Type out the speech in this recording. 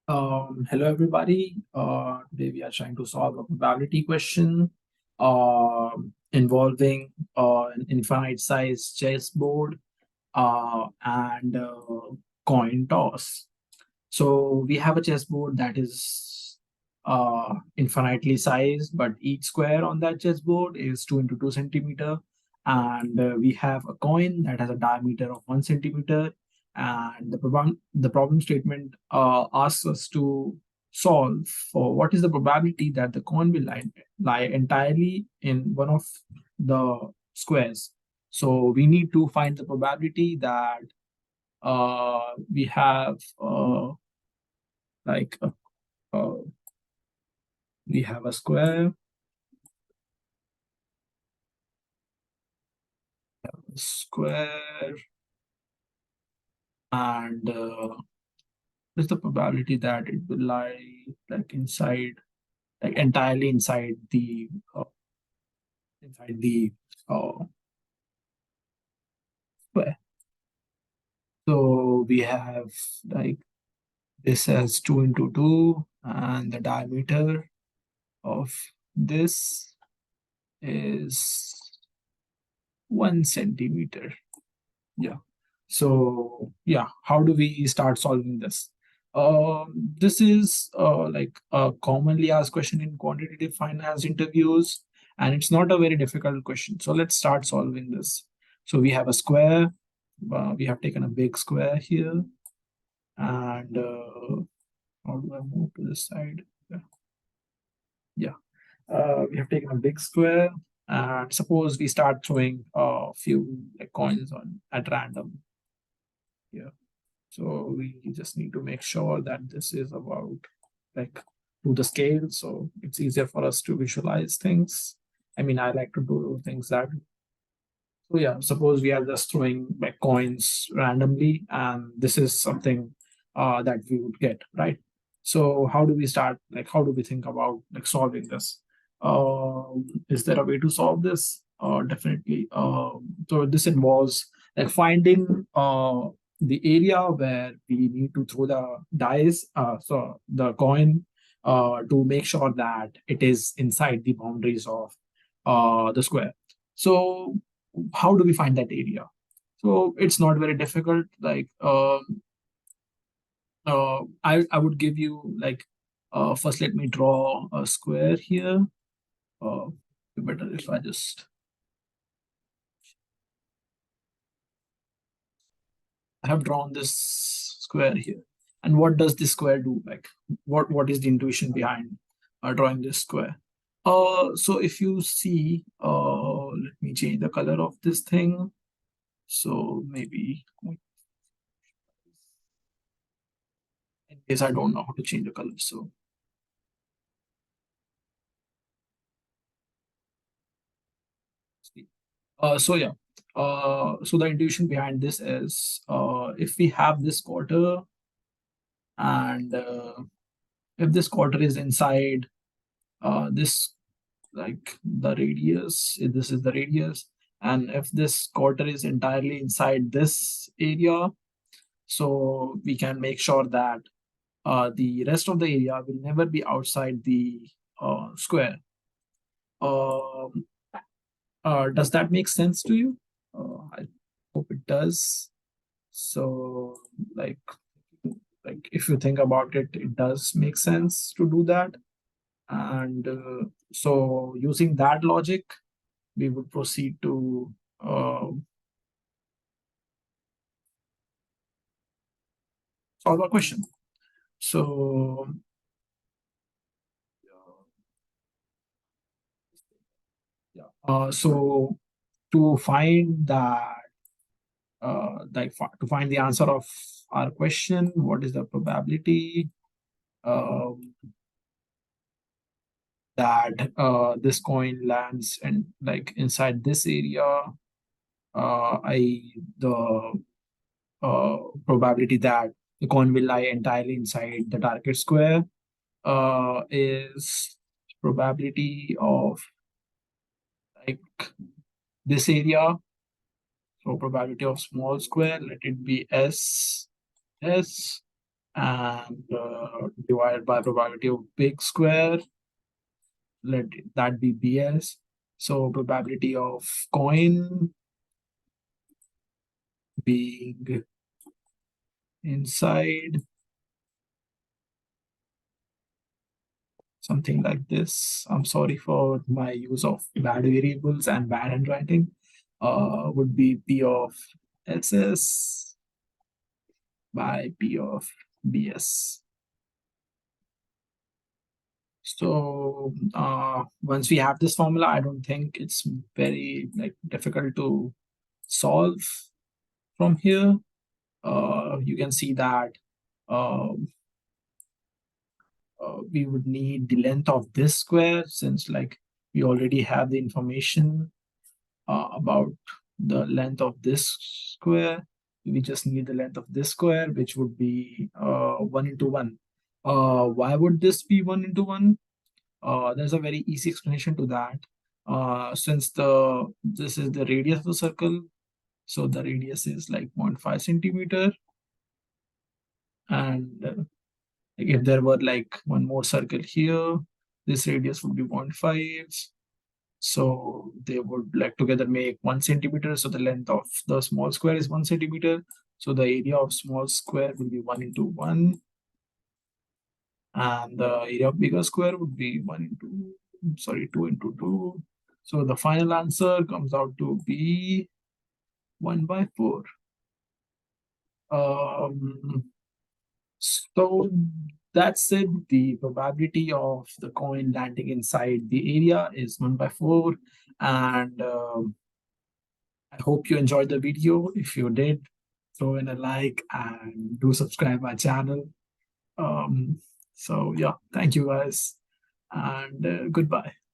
Hello everybody. Today we are trying to solve a probability question involving an infinite size chessboard and coin toss. So we have a chessboard that is infinitely sized, but each square on that chessboard is 2 into 2 centimeter. And we have a coin that has a diameter of 1 centimeter. And the problem statement asks us to solve for what is the probability that the coin will lie entirely in one of the squares. So we need to find the probability that we have like uh, we have a square, and what's the probability that it will lie like inside, like entirely uh, inside the uh, square. So we have like this as 2 into 2, and the diameter of this is 1 centimeter. Yeah. So yeah, how do we start solving this? This is like a commonly asked question in quantitative finance interviews, and it's not a very difficult question. So let's start solving this. So we have a square. We have taken a big square here, and how do I move to this side? Yeah. Yeah. We have taken a big square, and suppose we start throwing a few like coins on at random here. So we just need to make sure that this is about like to the scale, so it's easier for us to visualize things. I mean, I like to do things that. So yeah, suppose we are just throwing like coins randomly, and this is something that we would get, right? So how do we start? Like, how do we think about like solving this? Is there a way to solve this? Definitely. So this involves like finding the area where we need to throw the dice, so the coin, to make sure that it is inside the boundaries of the square. So how do we find that area? So it's not very difficult. Like I would give you like first let me draw a square here. Uh, better if I just I have drawn this square here. And what does this square do? Like what is the intuition behind drawing this square? So if you see, let me change the color of this thing. So maybe in case I don't know how to change the color. So yeah. So the intuition behind this is if we have this quarter, and if this quarter is inside this, like the radius, if this is the radius, and if this quarter is entirely inside this area, so we can make sure that the rest of the area will never be outside the square. Um, does that make sense to you? I hope it does. So, like, if you think about it, it does make sense to do that. And so, using that logic, we would proceed to uh, solve a question. So, yeah. So to find that, to find the answer of our question, what is the probability um, that this coin lands and like inside this area? I the probability that the coin will lie entirely inside the target square is probability of like this area. So probability of small square, let it be S. and divided by probability of big square, let that be BS. So probability of coin being inside, something like this. I'm sorry for my use of bad variables and bad handwriting. Would be P of SS by P of BS. So once we have this formula, I don't think it's very like difficult to solve from here. You can see that um, we would need the length of this square, since like we already have the information about the length of this square. We just need the length of this square, which would be 1 into 1. Why would this be 1 into 1? There's a very easy explanation to that. Since this is the radius of the circle, so the radius is like 0.5 centimeter, and if there were like one more circle here, this radius would be 0.5. So they would like together make 1 centimeter. So the length of the small square is 1 centimeter. So the area of small square will be 1 into 1. And the area of bigger square would be 2 into 2. So the final answer comes out to be 1 by 4. Um, so that's it. The probability of the coin landing inside the area is 1 by 4. And I hope you enjoyed the video. If you did, throw in a like and do subscribe my channel. So yeah, thank you guys, and goodbye.